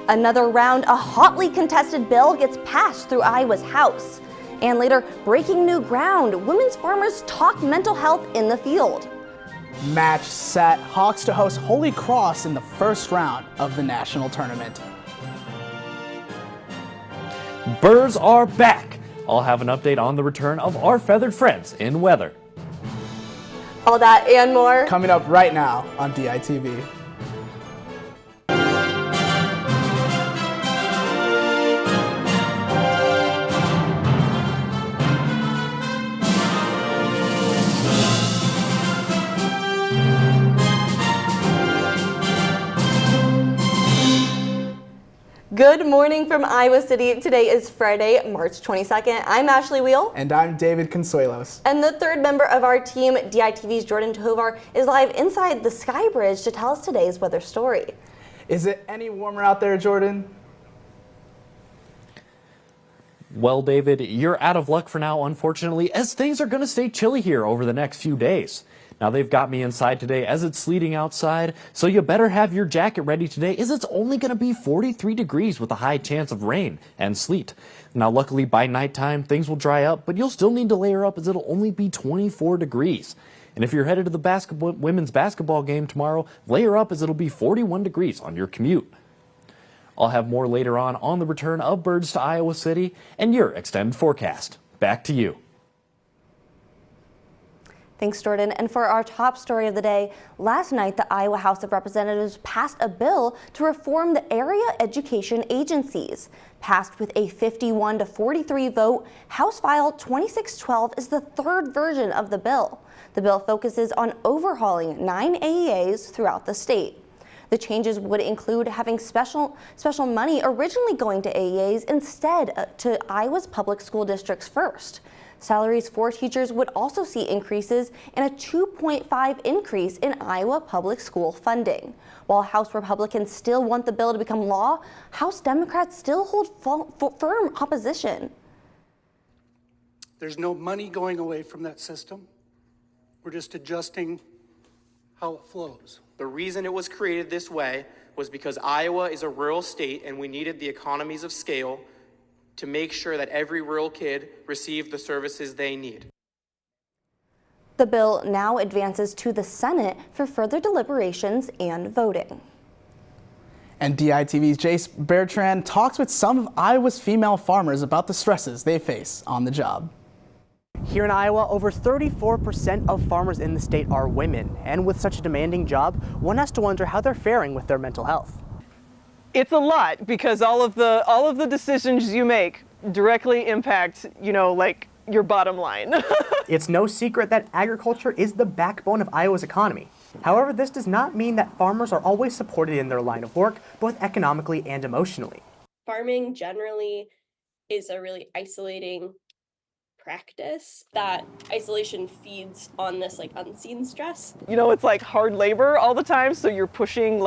Another round, a hotly contested bill gets passed through Iowa's House. And later, breaking new ground, women's farmers talk mental health in the field. Match set, Hawks to host Holy Cross in the first round of the national tournament. Birds are back. I'll have an update on the return of our feathered friends in weather. All that and more coming up right now on DITV. Good morning from Iowa City. Today is Friday, March 22nd. I'm Ashley Wheel. And I'm David Consuelos. And the third member of our team, DITV's Jordan Tovar, is live inside the Sky Bridge to tell us today's weather story. Is it any warmer out there, Jordan? Well, David, you're out of luck for now, unfortunately, as things are going to stay chilly here over the next few days. Now, they've got me inside today as it's sleeting outside, so you better have your jacket ready today as it's only going to be 43 degrees with a high chance of rain and sleet. Now, luckily, by nighttime, things will dry up, but you'll still need to layer up as it'll only be 24 degrees. And if you're headed to the women's basketball game tomorrow, layer up as it'll be 41 degrees on your commute. I'll have more later on the return of birds to Iowa City and your extended forecast. Back to you. Thanks, Jordan. And for our top story of the day, last night the Iowa House of Representatives passed a bill to reform the area education agencies. Passed with a 51-43 vote, House File 2612 is the third version of the bill. The bill focuses on overhauling 9 AEAs throughout the state. The changes would include having special money originally going to AEAs instead to Iowa's public school districts first. Salaries for teachers would also see increases and a 2.5 increase in Iowa public school funding. While House Republicans still want the bill to become law, House Democrats still hold firm opposition. There's no money going away from that system. We're just adjusting how it flows. The reason it was created this way was because Iowa is a rural state and we needed the economies of scale to make sure that every rural kid received the services they need. The bill now advances to the Senate for further deliberations and voting. And DITV's Jace Bertrand talks with some of Iowa's female farmers about the stresses they face on the job. Here in Iowa, over 34% of farmers in the state are women, and with such a demanding job, one has to wonder how they're faring with their mental health. It's a lot because all of the decisions you make directly impact, like your bottom line. It's no secret that agriculture is the backbone of Iowa's economy. However, this does not mean that farmers are always supported in their line of work, both economically and emotionally. Farming generally is a really isolating practice. That isolation feeds on this unseen stress. It's like hard labor all the time, so you're pushing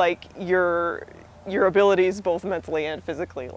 your abilities both mentally and physically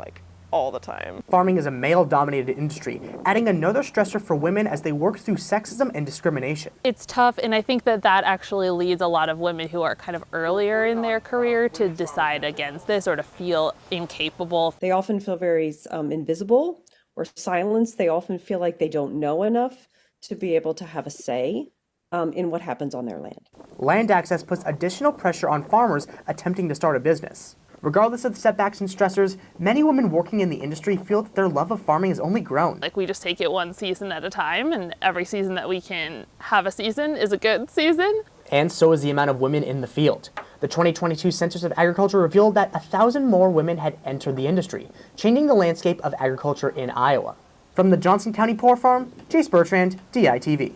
all the time. Farming is a male-dominated industry, adding another stressor for women as they work through sexism and discrimination. It's tough, and I think that actually leads a lot of women who are kind of earlier in their career to decide against this or to feel incapable. They often feel very invisible or silenced. They often feel like they don't know enough to be able to have a say in what happens on their land. Land access puts additional pressure on farmers attempting to start a business. Regardless of the setbacks and stressors, many women working in the industry feel that their love of farming has only grown. We just take it one season at a time, and every season that we can have a season is a good season. And so is the amount of women in the field. The 2022 Census of Agriculture revealed that 1,000 more women had entered the industry, changing the landscape of agriculture in Iowa. From the Johnson County Poor Farm, Jace Bertrand, DITV.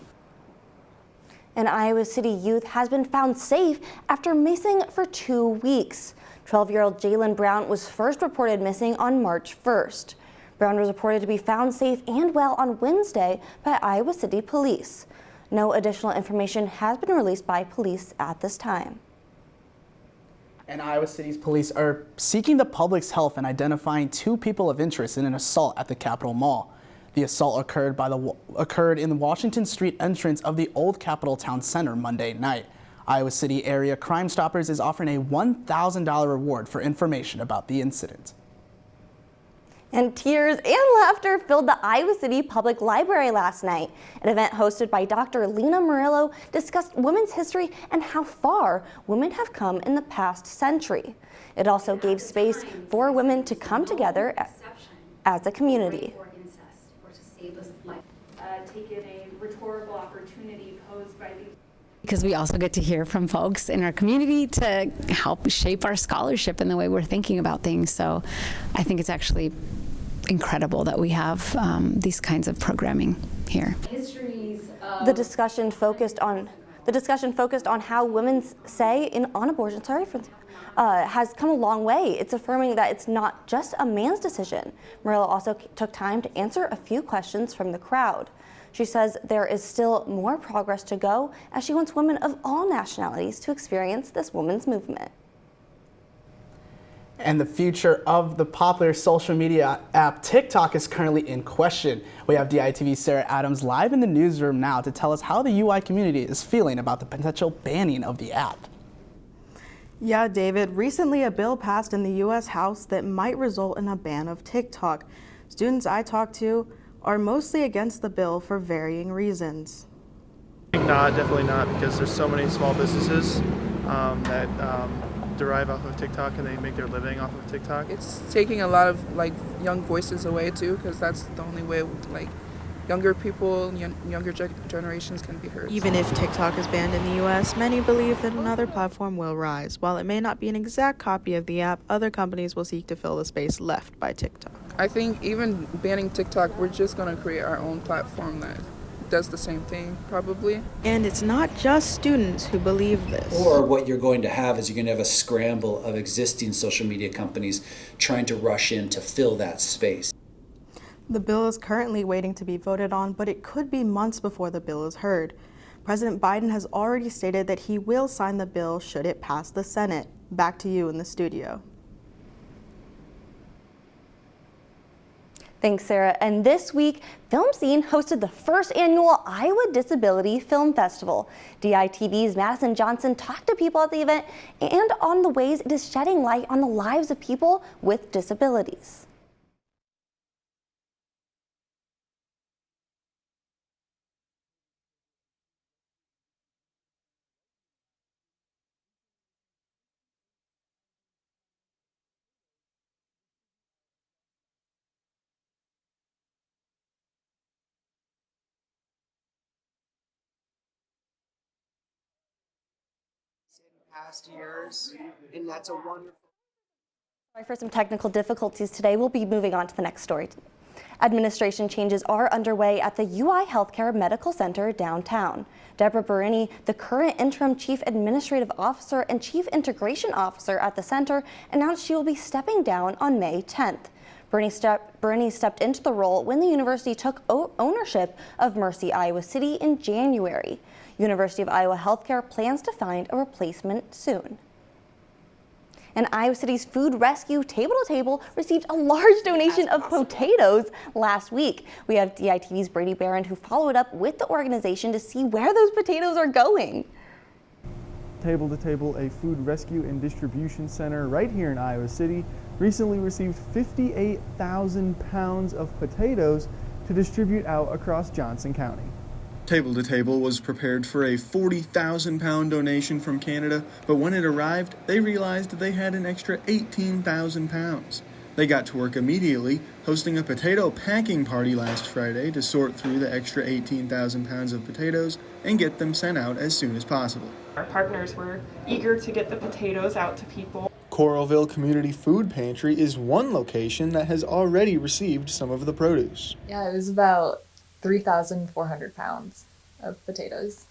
An Iowa City youth has been found safe after missing for 2 weeks. 12-year-old Jalen Brown was first reported missing on March 1st. Brown was reported to be found safe and well on Wednesday by Iowa City Police. No additional information has been released by police at this time. And Iowa City's police are seeking the public's help in identifying 2 people of interest in an assault at the Capitol Mall. The assault occurred in the Washington Street entrance of the old Capitol Town Center Monday night. Iowa City Area Crime Stoppers is offering a $1,000 reward for information about the incident. And tears and laughter filled the Iowa City Public Library last night. An event hosted by Dr. Lena Murillo discussed women's history and how far women have come in the past century. It also gave space for women to come together as a community. Taken a rhetorical opportunity posed by these. Because we also get to hear from folks in our community to help shape our scholarship and the way we're thinking about things. So I think it's actually incredible that we have these kinds of programming here. The discussion focused on how women's say on abortion. Has come a long way. It's affirming that it's not just a man's decision. Murillo also took time to answer a few questions from the crowd. She says there is still more progress to go as she wants women of all nationalities to experience this women's movement. And the future of the popular social media app TikTok is currently in question. We have DITV's Sarah Adams live in the newsroom now to tell us how the UI community is feeling about the potential banning of the app. Yeah, David, recently a bill passed in the U.S. House that might result in a ban of TikTok. Students I talked to are mostly against the bill for varying reasons. Not, definitely not, because there's so many small businesses that derive off of TikTok and they make their living off of TikTok. It's taking a lot of young voices away too, because that's the only way younger people, younger generations can be heard. Even if TikTok is banned in the U.S., many believe that another platform will rise. While it may not be an exact copy of the app, other companies will seek to fill the space left by TikTok. I think even banning TikTok, we're just going to create our own platform that does the same thing, probably. And it's not just students who believe this. Or what you're going to have is you're going to have a scramble of existing social media companies trying to rush in to fill that space. The bill is currently waiting to be voted on, but it could be months before the bill is heard. President Biden has already stated that he will sign the bill should it pass the Senate. Back to you in the studio. Thanks, Sarah. And this week, Film Scene hosted the first annual Iowa Disability Film Festival. DITV's Madison Johnson talked to people at the event and on the ways it is shedding light on the lives of people with disabilities. Past years, and that's a wonderful. Sorry for some technical difficulties today. We'll be moving on to the next story. Administration changes are underway at the UI Healthcare Medical Center downtown. Deborah Berini, the current interim Chief Administrative Officer and Chief Integration Officer at the center, announced she will be stepping down on May 10th. Berini stepped into the role when the university took ownership of Mercy Iowa City in January. University of Iowa Healthcare plans to find a replacement soon. And Iowa City's Food Rescue Table to Table received a large donation of potatoes last week. We have DITV's Brady Barron who followed up with the organization to see where those potatoes are going. Table to Table, a food rescue and distribution center right here in Iowa City, recently received 58,000 pounds of potatoes to distribute out across Johnson County. Table to Table was prepared for a 40,000 pound donation from Canada, but when it arrived, they realized they had an extra 18,000 pounds. They got to work immediately, hosting a potato packing party last Friday to sort through the extra 18,000 pounds of potatoes and get them sent out as soon as possible. Our partners were eager to get the potatoes out to people. Coralville Community Food Pantry is one location that has already received some of the produce. Yeah, it was about 3,400 pounds of potatoes,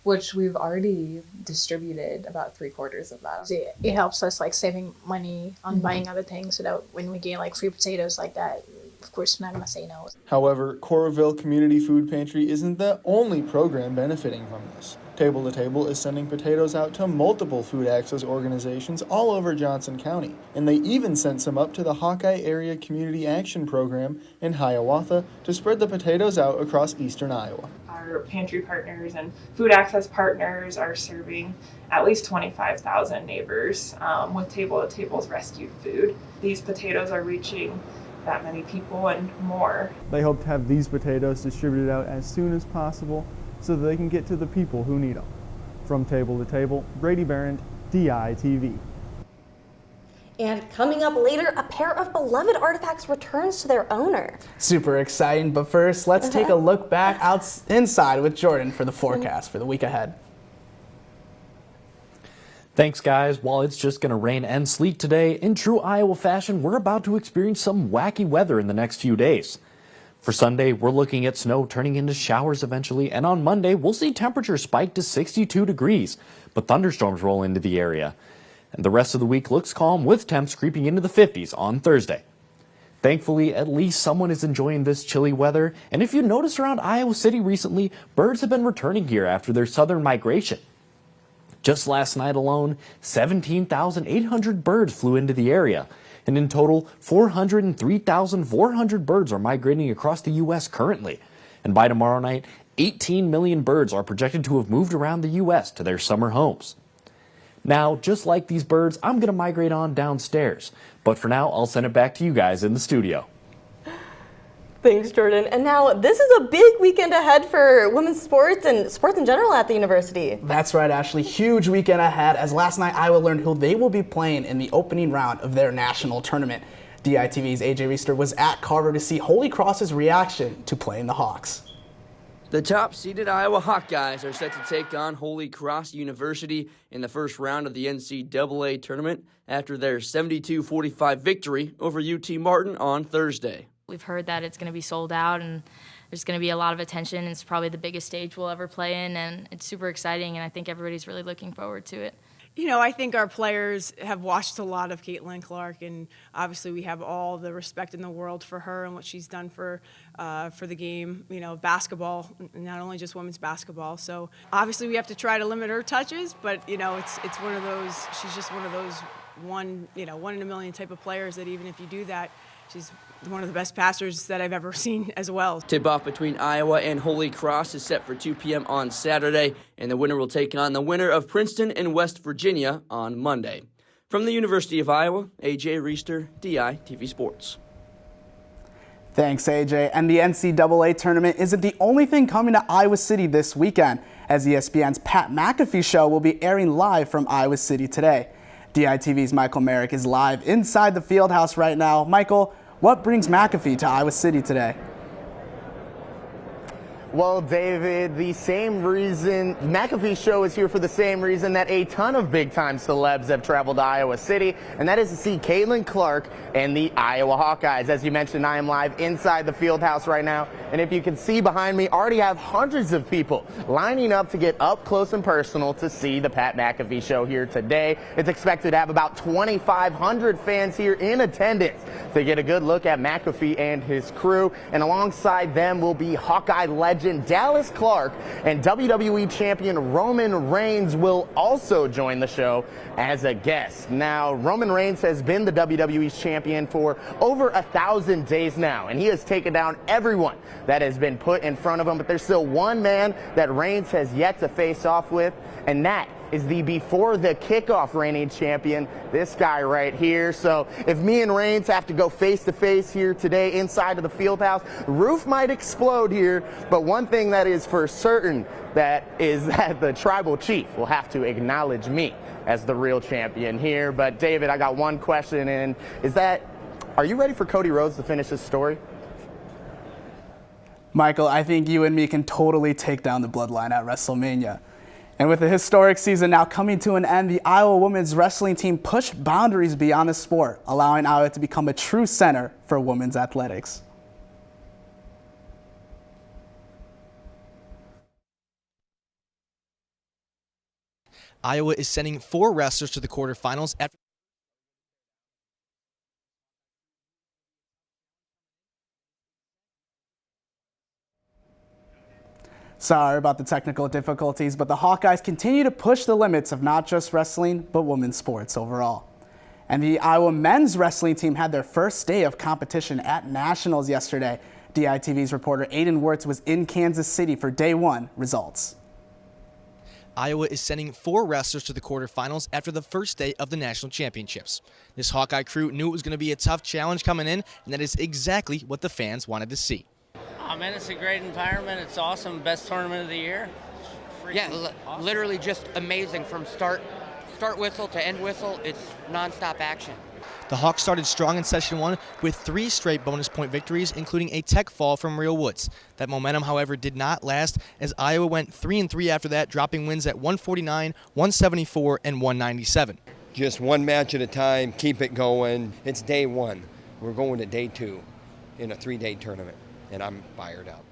which we've already distributed about 3/4 of that. It helps us saving money on buying other things, so that when we get free potatoes like that, of course, I'm not going to say no. However, Coralville Community Food Pantry isn't the only program benefiting from this. Table to Table is sending potatoes out to multiple food access organizations all over Johnson County, and they even sent some up to the Hawkeye Area Community Action Program in Hiawatha to spread the potatoes out across eastern Iowa. Our pantry partners and food access partners are serving at least 25,000 neighbors with Table to Table's rescued food. These potatoes are reaching that many people and more. They hope to have these potatoes distributed out as soon as possible so that they can get to the people who need them. From Table to Table, Brady Barrett, DITV. And coming up later, a pair of beloved artifacts returns to their owner. Super exciting, but first, let's take a look back inside with Jordan for the forecast for the week ahead. Thanks, guys. While it's just going to rain and sleet today, in true Iowa fashion, we're about to experience some wacky weather in the next few days. For Sunday, we're looking at snow turning into showers eventually, and on Monday, we'll see temperatures spike to 62 degrees, but thunderstorms roll into the area. And the rest of the week looks calm, with temps creeping into the 50s on Thursday. Thankfully, at least someone is enjoying this chilly weather, and if you notice around Iowa City recently, birds have been returning here after their southern migration. Just last night alone, 17,800 birds flew into the area. And in total, 403,400 birds are migrating across the U.S. currently. And by tomorrow night, 18 million birds are projected to have moved around the U.S. to their summer homes. Now, just like these birds, I'm going to migrate on downstairs. But for now, I'll send it back to you guys in the studio. Thanks, Jordan. And now this is a big weekend ahead for women's sports and sports in general at the university. That's right, Ashley. Huge weekend ahead, as last night Iowa learned who they will be playing in the opening round of their national tournament. DITV's AJ Reister was at Carver to see Holy Cross's reaction to playing the Hawks. The top-seeded Iowa Hawkeyes are set to take on Holy Cross University in the first round of the NCAA tournament after their 72-45 victory over UT Martin on Thursday. We've heard that it's going to be sold out and there's going to be a lot of attention. It's probably the biggest stage we'll ever play in, and it's super exciting, and I think everybody's really looking forward to it. You know, I think our players have watched a lot of Caitlin Clark, and obviously we have all the respect in the world for her and what she's done for the game, you know, basketball, not only just women's basketball. So obviously we have to try to limit her touches, but, you know, it's one of those, she's just one of those one in a million type of players that even if you do that, she's one of the best passers that I've ever seen as well. Tip-off between Iowa and Holy Cross is set for 2 p.m. on Saturday, and the winner will take on the winner of Princeton and West Virginia on Monday. From the University of Iowa, AJ Reister, DITV Sports. Thanks, AJ. And the NCAA tournament isn't the only thing coming to Iowa City this weekend, as ESPN's Pat McAfee show will be airing live from Iowa City today. DITV's Michael Merrick is live inside the Fieldhouse right now. Michael, what brings McAfee to Iowa City today? Well, David, the same reason McAfee's show is here for the same reason that a ton of big-time celebs have traveled to Iowa City, and that is to see Caitlin Clark and the Iowa Hawkeyes. As you mentioned, I am live inside the Fieldhouse right now, and if you can see behind me, already have hundreds of people lining up to get up close and personal to see the Pat McAfee show here today. It's expected to have about 2,500 fans here in attendance to get a good look at McAfee and his crew, and alongside them will be Hawkeye legend Dallas Clark, and WWE champion Roman Reigns will also join the show as a guest. Now, Roman Reigns has been the WWE's champion for over 1,000 days now, and he has taken down everyone that has been put in front of him, but there's still one man that Reigns has yet to face off with, and that is the before the kickoff reigning champion, this guy right here. So if me and Reigns have to go face to face here today inside of the Fieldhouse, the roof might explode here, but one thing that is for certain that is that the tribal chief will have to acknowledge me as the real champion here. But David, I got one question, and are you ready for Cody Rhodes to finish his story? Michael, I think you and me can totally take down the bloodline at WrestleMania. And with the historic season now coming to an end, the Iowa women's wrestling team pushed boundaries beyond the sport, allowing Iowa to become a true center for women's athletics. Iowa is sending 4 wrestlers to the quarterfinals after Sorry about the technical difficulties, but the Hawkeyes continue to push the limits of not just wrestling, but women's sports overall. And the Iowa men's wrestling team had their first day of competition at Nationals yesterday. DITV's reporter Aiden Wirtz was in Kansas City for day one results. Iowa is sending 4 wrestlers to the quarterfinals after the first day of the national championships. This Hawkeye crew knew it was going to be a tough challenge coming in, and that is exactly what the fans wanted to see. Oh man, it's a great environment. It's awesome. Best tournament of the year. Yeah, awesome. Literally just amazing from start whistle to end whistle. It's nonstop action. The Hawks started strong in session 1 with 3 straight bonus point victories, including a tech fall from Real Woods. That momentum, however, did not last as Iowa went 3-3 after that, dropping wins at 149, 174, and 197. Just one match at a time, keep it going. It's day 1. We're going to day 2 in a 3-day tournament, and I'm fired up.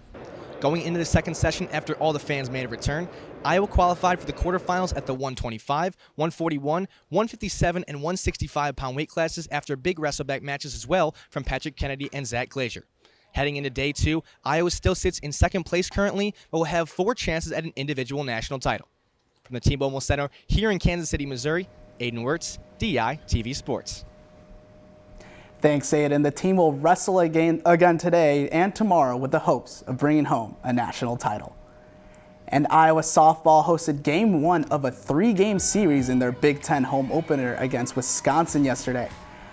Going into the second session after all the fans made a return, Iowa qualified for the quarterfinals at the 125, 141, 157, and 165-pound weight classes after big wrestleback matches as well from Patrick Kennedy and Zach Glazier. Heading into day 2, Iowa still sits in second place currently, but will have 4 chances at an individual national title. From the T-Mobile Center here in Kansas City, Missouri, Aiden Wirtz, DITV Sports. Thanks, Aiden. The team will wrestle again today and tomorrow with the hopes of bringing home a national title. And Iowa softball hosted game 1 of a 3-game series in their Big Ten home opener against Wisconsin yesterday.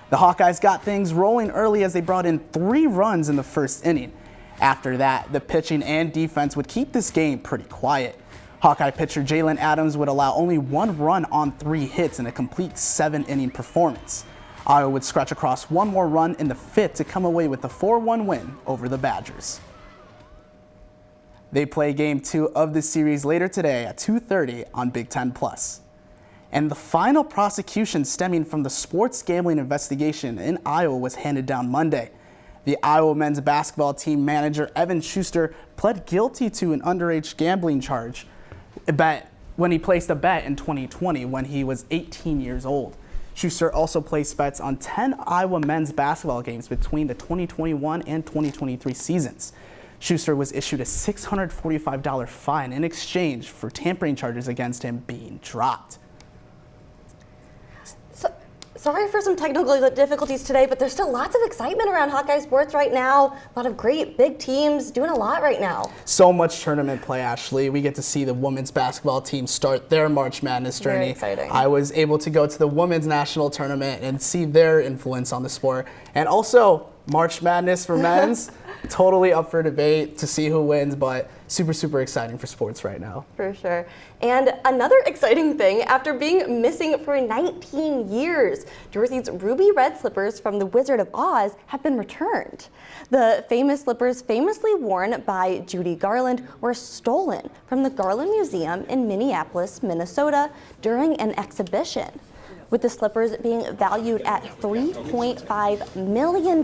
The Hawkeyes got things rolling early as they brought in 3 runs in the first inning. After that, the pitching and defense would keep this game pretty quiet. Hawkeye pitcher Jalen Adams would allow only 1 run on 3 hits in a complete 7-inning performance. Iowa would scratch across 1 more run in the 5th to come away with a 4-1 win over the Badgers. They play game 2 of the series later today at 2:30 on Big Ten Plus. And the final prosecution stemming from the sports gambling investigation in Iowa was handed down Monday. The Iowa men's basketball team manager Evan Schuster pled guilty to an underage gambling charge when he placed a bet in 2020 when he was 18 years old. Schuster also placed bets on 10 Iowa men's basketball games between the 2021 and 2023 seasons. Schuster was issued a $645 fine in exchange for tampering charges against him being dropped. Sorry for some technical difficulties today, but there's still lots of excitement around Hawkeye sports right now. A lot of great big teams doing a lot right now. So much tournament play, Ashley. We get to see the women's basketball team start their March Madness journey. Very exciting. I was able to go to the women's national tournament and see their influence on the sport. And also, March Madness for men's, totally up for debate to see who wins, but super, super exciting for sports right now. For sure. And another exciting thing, after being missing for 19 years, Dorothy's ruby red slippers from The Wizard of Oz have been returned. The famous slippers famously worn by Judy Garland were stolen from the Garland Museum in Minneapolis, Minnesota during an exhibition. With the slippers being valued at $3.5 million,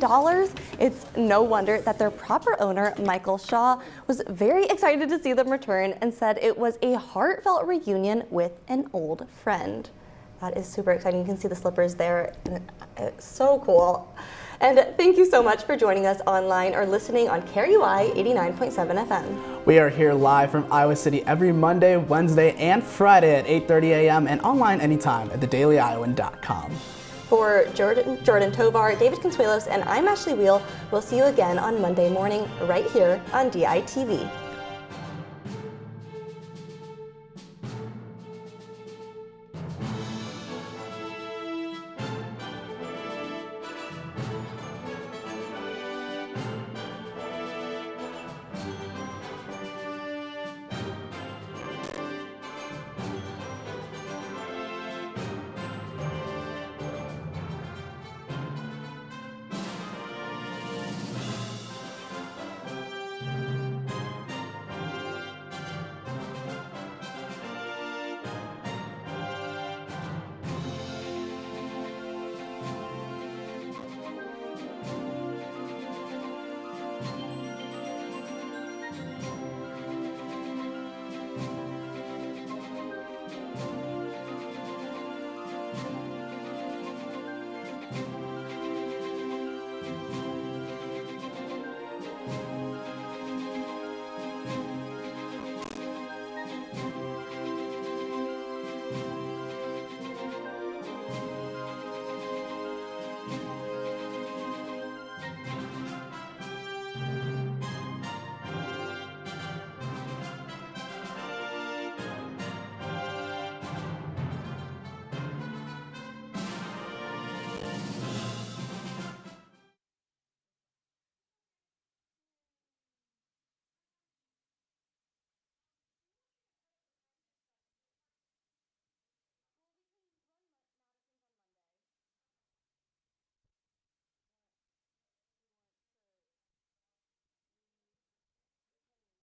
it's no wonder that their proper owner, Michael Shaw, was very excited to see them return and said it was a heartfelt reunion with an old friend. That is super exciting. You can see the slippers there. It's so cool. And thank you so much for joining us online or listening on KRUI 89.7 FM. We are here live from Iowa City every Monday, Wednesday, and Friday at 8:30 a.m. and online anytime at thedailyiowan.com. For Jordan Tovar, David Consuelos, and I'm Ashley Wheel, we'll see you again on Monday morning right here on DITV.